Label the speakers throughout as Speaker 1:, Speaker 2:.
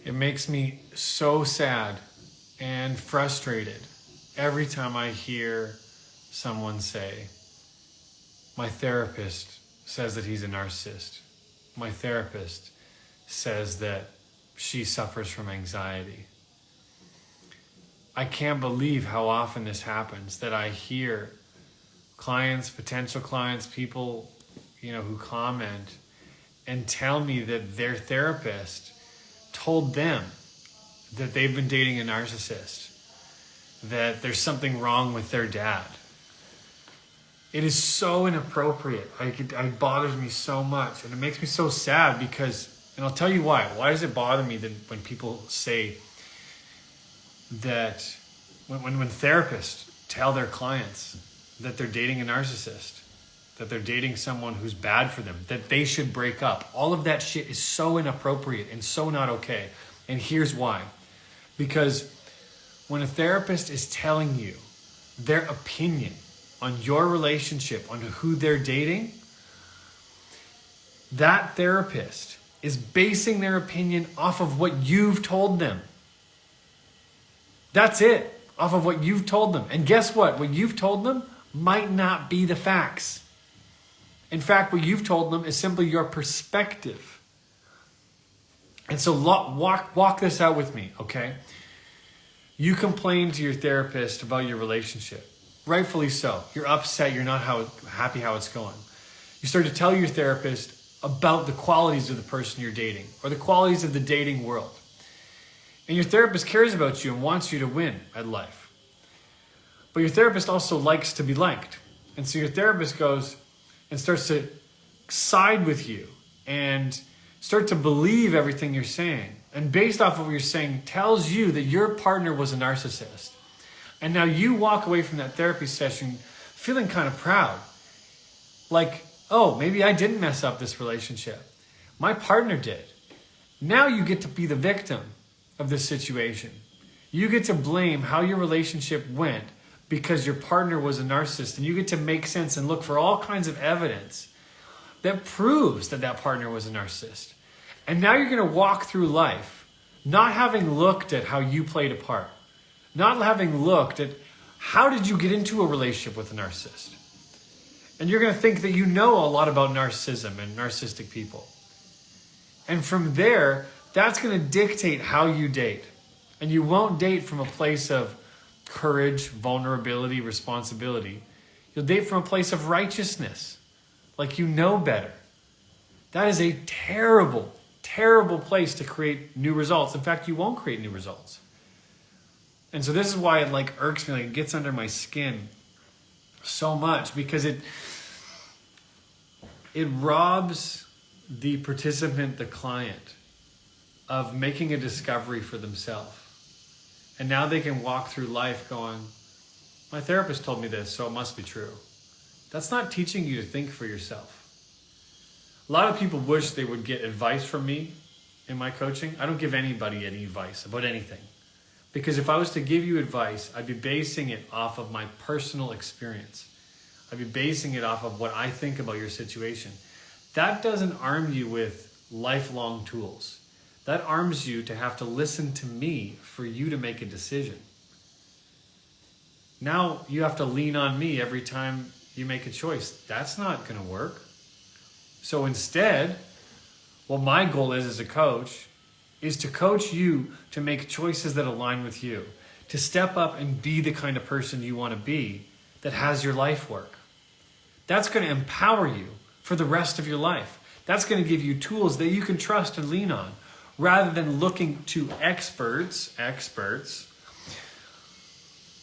Speaker 1: It makes me so sad and frustrated every time I hear someone say, my therapist says that he's a narcissist. My therapist says that she suffers from anxiety. I can't believe how often this happens, that I hear clients, potential clients, people, who comment and tell me that their therapist told them that they've been dating a narcissist, that there's something wrong with their dad. It is so inappropriate. It bothers me so much, and it makes me so sad because, and I'll tell you why. Why does it bother me that when people say that, when therapists tell their clients that they're dating a narcissist, that they're dating someone who's bad for them, that they should break up. All of that shit is so inappropriate and so not okay. And here's why. Because when a therapist is telling you their opinion on your relationship, on who they're dating, that therapist is basing their opinion off of what you've told them. That's it, off of what you've told them. And guess what? What you've told them might not be the facts. In fact, what you've told them is simply your perspective. And so walk this out with me, okay? You complain to your therapist about your relationship. Rightfully so. You're upset. You're not happy how it's going. You start to tell your therapist about the qualities of the person you're dating or the qualities of the dating world. And your therapist cares about you and wants you to win at life. But your therapist also likes to be liked. And so your therapist goes and starts to side with you and start to believe everything you're saying. And based off of what you're saying, tells you that your partner was a narcissist. And now you walk away from that therapy session feeling kind of proud. Like, oh, maybe I didn't mess up this relationship. My partner did. Now you get to be the victim of this situation. You get to blame how your relationship went because your partner was a narcissist, and you get to make sense and look for all kinds of evidence that proves that that partner was a narcissist. And now you're going to walk through life not having looked at how you played a part, not having looked at how did you get into a relationship with a narcissist. And you're going to think that you know a lot about narcissism and narcissistic people. And from there, that's going to dictate how you date. And you won't date from a place of courage, vulnerability, responsibility. You'll date from a place of righteousness, like you know better. That is a terrible, terrible place to create new results. In fact, you won't create new results. And so this is why it irks me, it gets under my skin so much, because it robs the participant, the client, of making a discovery for themselves. And now they can walk through life going, my therapist told me this, so it must be true. That's not teaching you to think for yourself. A lot of people wish they would get advice from me in my coaching. I don't give anybody any advice about anything. Because if I was to give you advice, I'd be basing it off of my personal experience. I'd be basing it off of what I think about your situation. That doesn't arm you with lifelong tools. That arms you to have to listen to me for you to make a decision. Now you have to lean on me every time you make a choice. That's not going to work. So instead, what my goal is as a coach is to coach you to make choices that align with you, to step up and be the kind of person you want to be that has your life work. That's going to empower you for the rest of your life. That's going to give you tools that you can trust and lean on, rather than looking to experts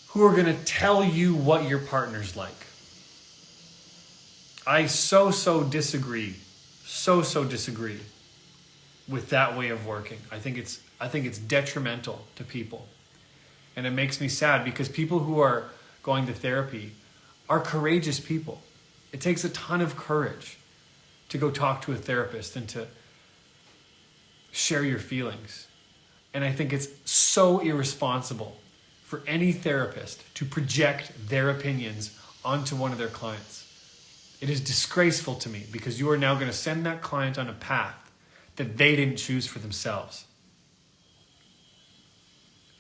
Speaker 1: who are going to tell you what your partner's like. I so disagree with that way of working. I think it's detrimental to people. And it makes me sad because people who are going to therapy are courageous people. It takes a ton of courage to go talk to a therapist and to share your feelings. And I think it's so irresponsible for any therapist to project their opinions onto one of their clients. It is disgraceful to me because you are now going to send that client on a path that they didn't choose for themselves.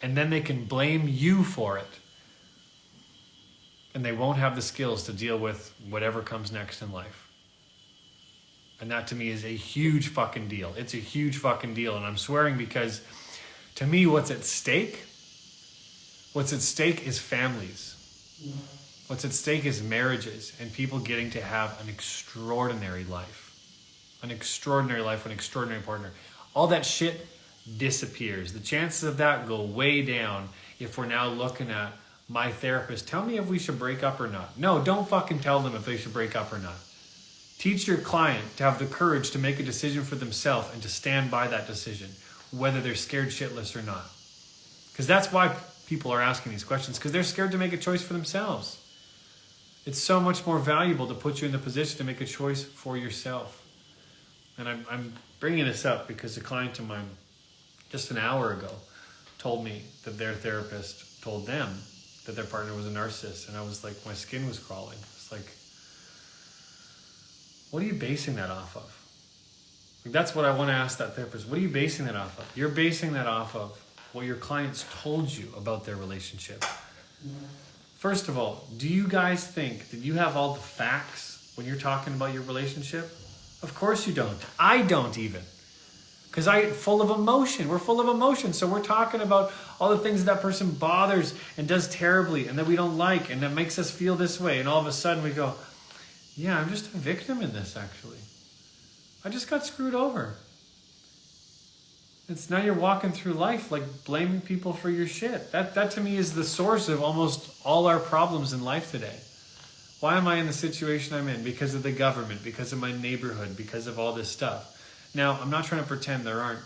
Speaker 1: And then they can blame you for it. And they won't have the skills to deal with whatever comes next in life. And that to me is a huge fucking deal. It's a huge fucking deal. And I'm swearing because to me, what's at stake is families. What's at stake is marriages and people getting to have an extraordinary life. An extraordinary life with an extraordinary partner. All that shit disappears. The chances of that go way down if we're now looking at my therapist. Tell me if we should break up or not. No, don't fucking tell them if they should break up or not. Teach your client to have the courage to make a decision for themselves and to stand by that decision, whether they're scared shitless or not. Because that's why people are asking these questions, because they're scared to make a choice for themselves. It's so much more valuable to put you in the position to make a choice for yourself. And I'm bringing this up because a client of mine just an hour ago told me that their therapist told them that their partner was a narcissist. And I was like, my skin was crawling. It's like, what are you basing that off of? Like, that's what I want to ask that therapist. What are you basing that off of? You're basing that off of what your clients told you about their relationship. First of all, do you guys think that you have all the facts when you're talking about your relationship? Of course you don't. I don't even. Because I'm full of emotion. We're full of emotion. So we're talking about all the things that person bothers and does terribly and that we don't like and that makes us feel this way. And all of a sudden we go, yeah, I'm just a victim in this actually. I just got screwed over. It's now you're walking through life like blaming people for your shit. That to me is the source of almost all our problems in life today. Why am I in the situation I'm in? Because of the government, because of my neighborhood, because of all this stuff. Now, I'm not trying to pretend there aren't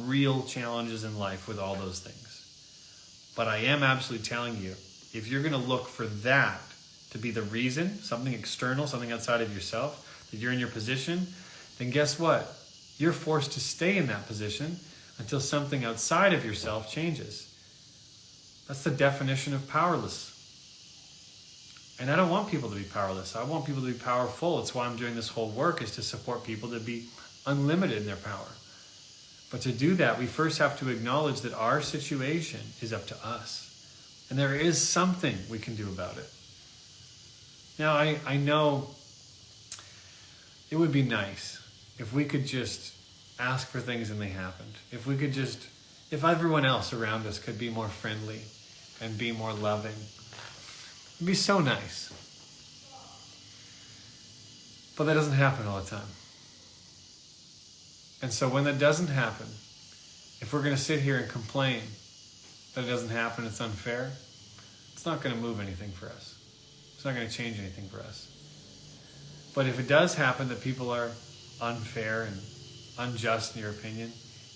Speaker 1: real challenges in life with all those things. But I am absolutely telling you, if you're going to look for that to be the reason, something external, something outside of yourself, that you're in your position, then guess what? You're forced to stay in that position until something outside of yourself changes. That's the definition of powerless. And I don't want people to be powerless. I want people to be powerful. It's why I'm doing this whole work, is to support people to be unlimited in their power. But to do that, we first have to acknowledge that our situation is up to us. And there is something we can do about it. Now, I know it would be nice if we could just ask for things and they happened. If everyone else around us could be more friendly and be more loving. It'd be so nice. But that doesn't happen all the time. And so when that doesn't happen, if we're going to sit here and complain that it doesn't happen, it's unfair, it's not going to move anything for us. It's not going to change anything for us. But if it does happen that people are unfair and unjust in your opinion,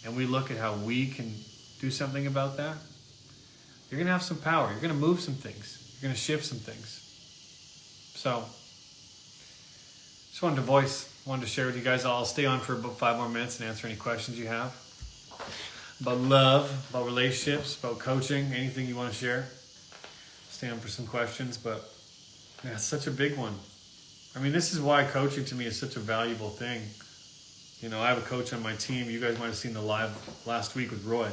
Speaker 1: and we look at how we can do something about that, you're going to have some power. You're going to move some things. You're going to shift some things. So, just wanted to share with you guys. I'll stay on for about 5 more minutes and answer any questions you have about love, about relationships, about coaching, anything you want to share. Stay on for some questions, but yeah, it's such a big one. I mean, this is why coaching to me is such a valuable thing. You know, I have a coach on my team. You guys might have seen the live last week with Roy.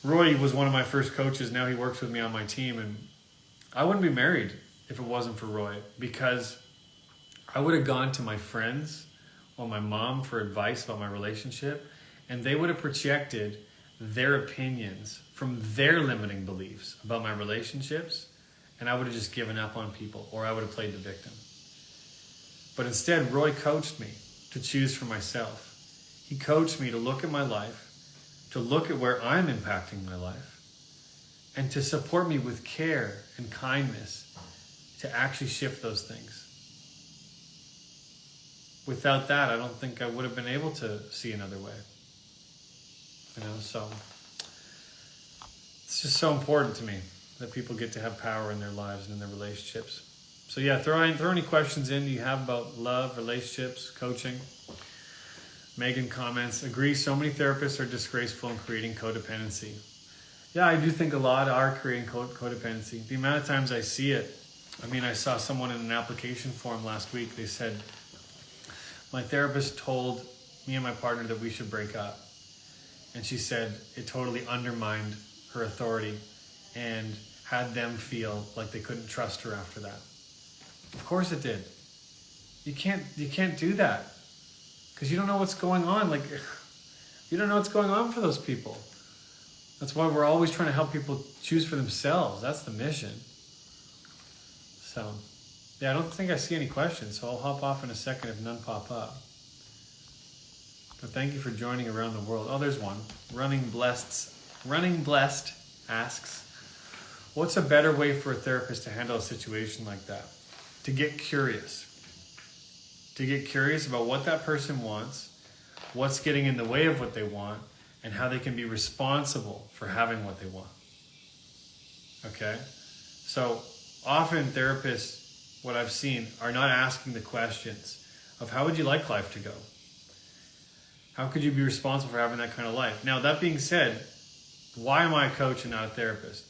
Speaker 1: Roy was one of my first coaches. Now he works with me on my team, and I wouldn't be married if it wasn't for Roy, because I would have gone to my friends or my mom for advice about my relationship, and they would have projected their opinions from their limiting beliefs about my relationships, and I would have just given up on people, or I would have played the victim. But instead, Roy coached me to choose for myself. He coached me to look at my life, to look at where I'm impacting my life, and to support me with care and kindness to actually shift those things. Without that, I don't think I would have been able to see another way. You know, so it's just so important to me that people get to have power in their lives and in their relationships. So yeah, throw any questions in you have about love, relationships, coaching. Megan comments, agree, so many therapists are disgraceful in creating codependency. Yeah, I do think a lot are creating codependency. The amount of times I see it, I mean, I saw someone in an application form last week, they said, my therapist told me and my partner that we should break up. And she said it totally undermined her authority and had them feel like they couldn't trust her after that. Of course it did. You can't do that because you don't know what's going on. Like, you don't know what's going on for those people. That's why we're always trying to help people choose for themselves. That's the mission. So, yeah, I don't think I see any questions, so I'll hop off in a second if none pop up. But thank you for joining Around the World. Oh, there's one. Running Blessed asks, what's a better way for a therapist to handle a situation like that? To get curious. To get curious about what that person wants, what's getting in the way of what they want, and how they can be responsible for having what they want. Okay? So often therapists, what I've seen, are not asking the questions of how would you like life to go? How could you be responsible for having that kind of life? Now, that being said, why am I a coach and not a therapist?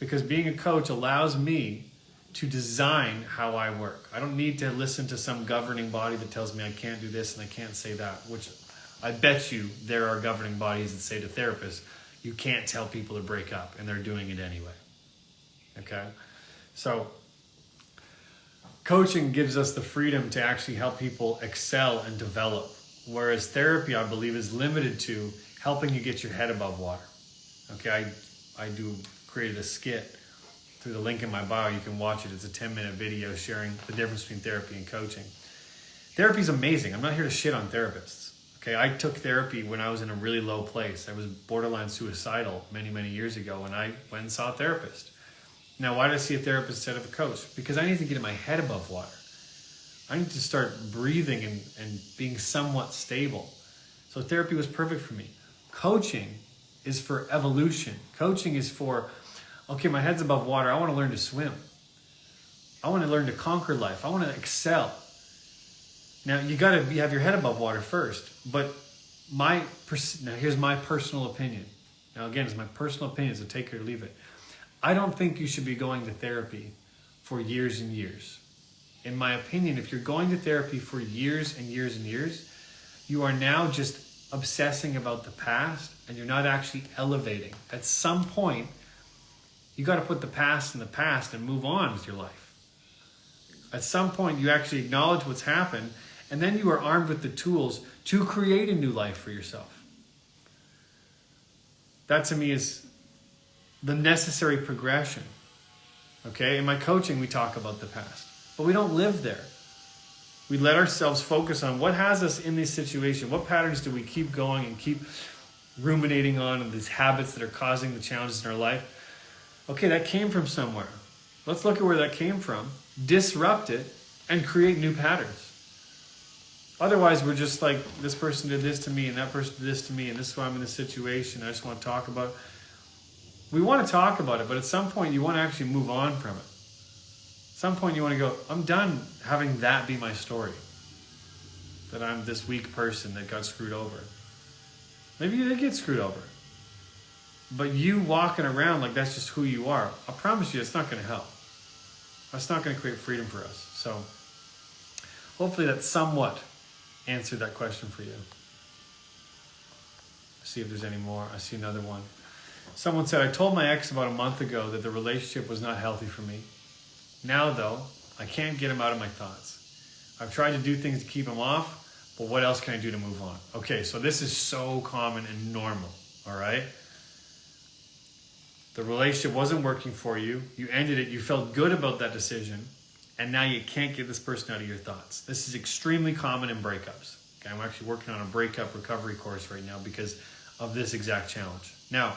Speaker 1: Because being a coach allows me to design how I work. I don't need to listen to some governing body that tells me I can't do this and I can't say that, which I bet you there are governing bodies that say to therapists, you can't tell people to break up, and they're doing it anyway. Okay? So, coaching gives us the freedom to actually help people excel and develop, whereas therapy, I believe, is limited to helping you get your head above water. Okay, I created a skit through the link in my bio. You can watch it. It's a 10-minute video sharing the difference between therapy and coaching. Therapy is amazing. I'm not here to shit on therapists. Okay, I took therapy when I was in a really low place. I was borderline suicidal many, many years ago, and I went and saw a therapist. Now, why did I see a therapist instead of a coach? Because I need to get my head above water. I need to start breathing and being somewhat stable. So therapy was perfect for me. Coaching is for evolution. Coaching is for, okay, my head's above water. I want to learn to swim. I want to learn to conquer life. I want to excel. Now, you got to have your head above water first. But now here's my personal opinion. Now, again, it's my personal opinion, so take it or leave it. I don't think you should be going to therapy for years and years. In my opinion, if you're going to therapy for years and years and years, you are now just obsessing about the past and you're not actually elevating. At some point, you got to put the past in the past and move on with your life. At some point, you actually acknowledge what's happened, and then you are armed with the tools to create a new life for yourself. That to me is the necessary progression. Okay? In my coaching, we talk about the past, but we don't live there. We let ourselves focus on what has us in this situation. What patterns do we keep going and keep ruminating on, and these habits that are causing the challenges in our life? Okay, that came from somewhere. Let's look at where that came from, disrupt it, and create new patterns. Otherwise, we're just like, this person did this to me, and that person did this to me, and this is why I'm in this situation. I just want to talk about it. We want to talk about it, but at some point, you want to actually move on from it. At some point, you want to go, I'm done having that be my story. That I'm this weak person that got screwed over. Maybe you did get screwed over. But you walking around like that's just who you are, I promise you it's not going to help. That's not going to create freedom for us. So hopefully that somewhat answered that question for you. See if there's any more. I see another one. Someone said, I told my ex about a month ago that the relationship was not healthy for me. Now, though, I can't get him out of my thoughts. I've tried to do things to keep him off, but what else can I do to move on? Okay, so this is so common and normal, all right? The relationship wasn't working for you. You ended it. You felt good about that decision, and now you can't get this person out of your thoughts. This is extremely common in breakups. Okay, I'm actually working on a breakup recovery course right now because of this exact challenge. Now,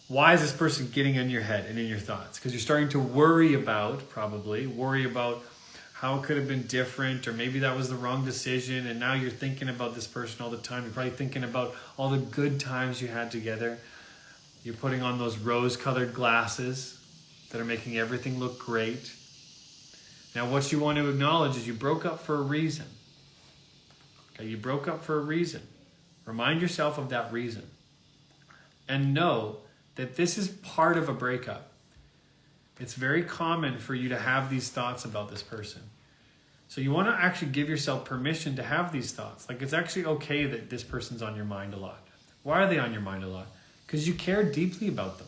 Speaker 1: why is this person getting in your head and in your thoughts? Because you're starting to worry about how it could have been different, or maybe that was the wrong decision, and now you're thinking about this person all the time. You're probably thinking about all the good times you had together. You're putting on those rose-colored glasses that are making everything look great. Now, what you want to acknowledge is you broke up for a reason. Okay, you broke up for a reason. Remind yourself of that reason. And know that this is part of a breakup. It's very common for you to have these thoughts about this person. So you want to actually give yourself permission to have these thoughts. Like, it's actually okay that this person's on your mind a lot. Why are they on your mind a lot? Because you care deeply about them.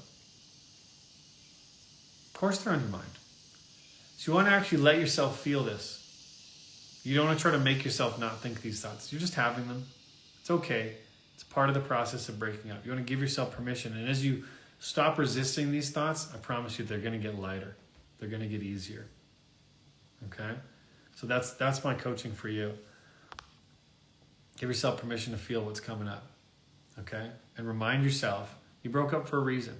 Speaker 1: Of course they're on your mind. So you want to actually let yourself feel this. You don't want to try to make yourself not think these thoughts. You're just having them. It's okay. It's part of the process of breaking up. You want to give yourself permission. And as you stop resisting these thoughts, I promise you they're going to get lighter. They're going to get easier. Okay? So that's my coaching for you. Give yourself permission to feel what's coming up. Okay? And remind yourself, you broke up for a reason.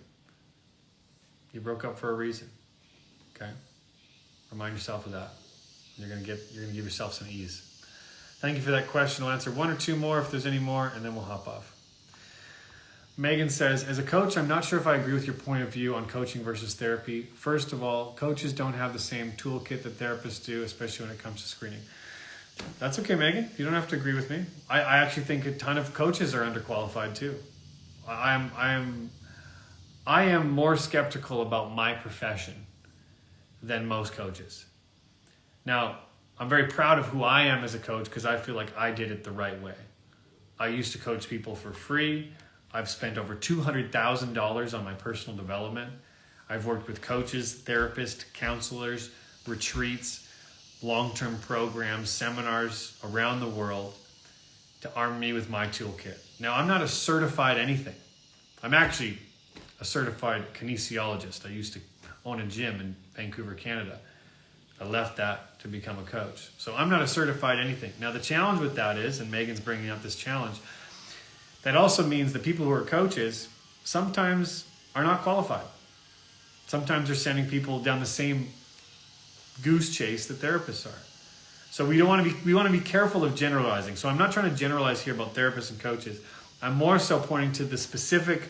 Speaker 1: You broke up for a reason. Okay? Remind yourself of that. You're gonna give yourself some ease. Thank you for that question. I'll answer one or two more if there's any more, and then we'll hop off. Megan says, as a coach, I'm not sure if I agree with your point of view on coaching versus therapy. First of all, coaches don't have the same toolkit that therapists do, especially when it comes to screening. That's okay, Megan. You don't have to agree with me. I actually think a ton of coaches are underqualified too. I am more skeptical about my profession than most coaches. Now, I'm very proud of who I am as a coach because I feel like I did it the right way. I used to coach people for free. I've spent over $200,000 on my personal development. I've worked with coaches, therapists, counselors, retreats, long-term programs, seminars around the world to arm me with my toolkit. Now, I'm not a certified anything. I'm actually a certified kinesiologist. I used to own a gym in Vancouver, Canada. I left that to become a coach. So I'm not a certified anything. Now, the challenge with that is, and Megan's bringing up this challenge, that also means that people who are coaches sometimes are not qualified. Sometimes they're sending people down the same goose chase that therapists are. So we want to be careful of generalizing. So I'm not trying to generalize here about therapists and coaches. I'm more so pointing to the specific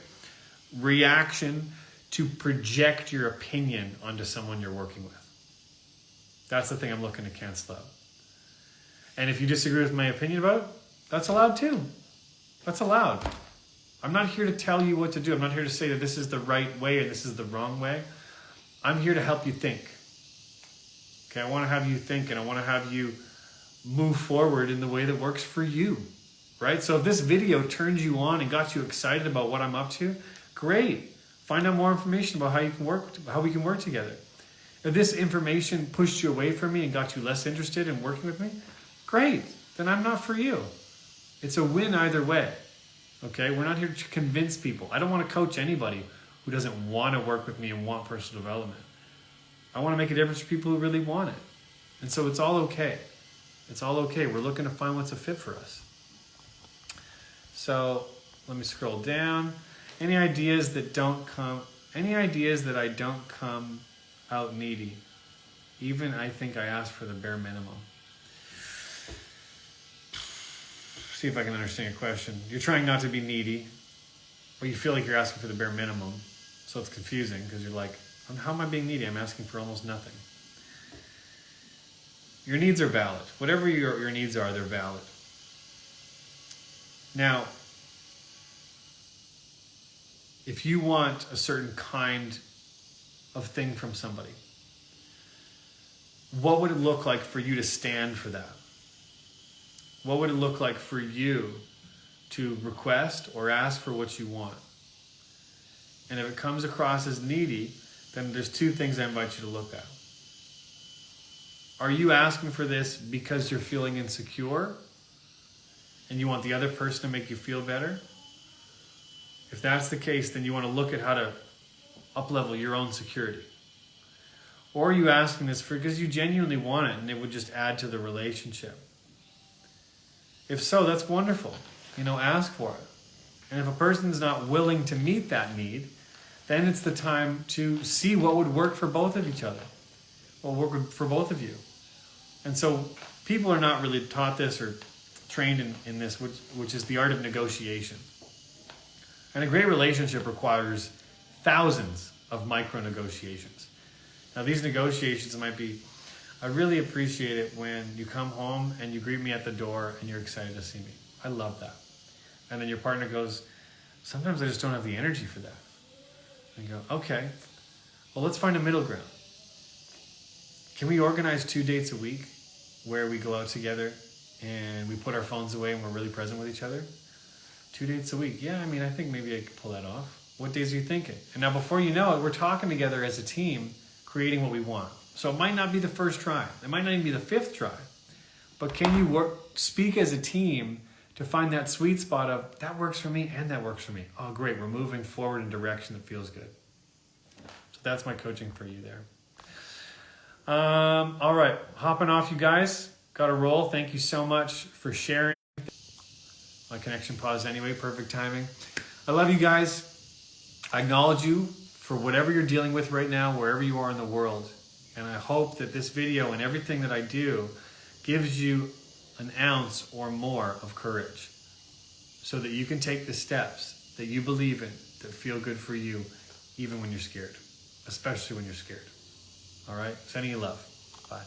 Speaker 1: reaction to project your opinion onto someone you're working with. That's the thing I'm looking to cancel out. And if you disagree with my opinion about it, that's allowed too. That's allowed. I'm not here to tell you what to do. I'm not here to say that this is the right way or this is the wrong way. I'm here to help you think. Okay, I want to have you think and I want to have you move forward in the way that works for you. Right? So if this video turned you on and got you excited about what I'm up to, great. Find out more information about how we can work together. If this information pushed you away from me and got you less interested in working with me, great. Then I'm not for you. It's a win either way. Okay? We're not here to convince people. I don't want to coach anybody who doesn't want to work with me and want personal development. I want to make a difference for people who really want it. And so it's all okay. It's all okay. We're looking to find what's a fit for us. So let me scroll down. Any ideas that I don't come out needy? Even I think I asked for the bare minimum. See if I can understand your question. You're trying not to be needy, but you feel like you're asking for the bare minimum. So it's confusing because you're like, how am I being needy? I'm asking for almost nothing. Your needs are valid. Whatever your needs are, they're valid. Now, if you want a certain kind of thing from somebody, what would it look like for you to stand for that? What would it look like for you to request or ask for what you want? And if it comes across as needy, then there's two things I invite you to look at. Are you asking for this because you're feeling insecure and you want the other person to make you feel better? If that's the case, then you want to look at how to up-level your own security. Or are you asking this because you genuinely want it and it would just add to the relationship? If so, that's wonderful. Ask for it. And if a person's not willing to meet that need, then it's the time to see what would work for both of each other. What would work for both of you. And so people are not really taught this or trained in this, which is the art of negotiation. And a great relationship requires thousands of micro negotiations. Now these negotiations might be, I really appreciate it when you come home and you greet me at the door and you're excited to see me. I love that. And then your partner goes, sometimes I just don't have the energy for that. And you go, okay, well, let's find a middle ground. Can we organize 2 dates a week where we go out together and we put our phones away and we're really present with each other? 2 dates a week. Yeah, I think maybe I could pull that off. What days are you thinking? And now before you know it, we're talking together as a team creating what we want. So it might not be the first try. It might not even be the 5th try. But can you speak as a team to find that sweet spot of, that works for me and that works for me. Oh, great. We're moving forward in a direction that feels good. So that's my coaching for you there. All right. Hopping off, you guys. Got to roll. Thank you so much for sharing. My connection paused anyway. Perfect timing. I love you guys. I acknowledge you for whatever you're dealing with right now, wherever you are in the world. And I hope that this video and everything that I do gives you an ounce or more of courage so that you can take the steps that you believe in that feel good for you, even when you're scared, especially when you're scared. All right? Sending you love. Bye.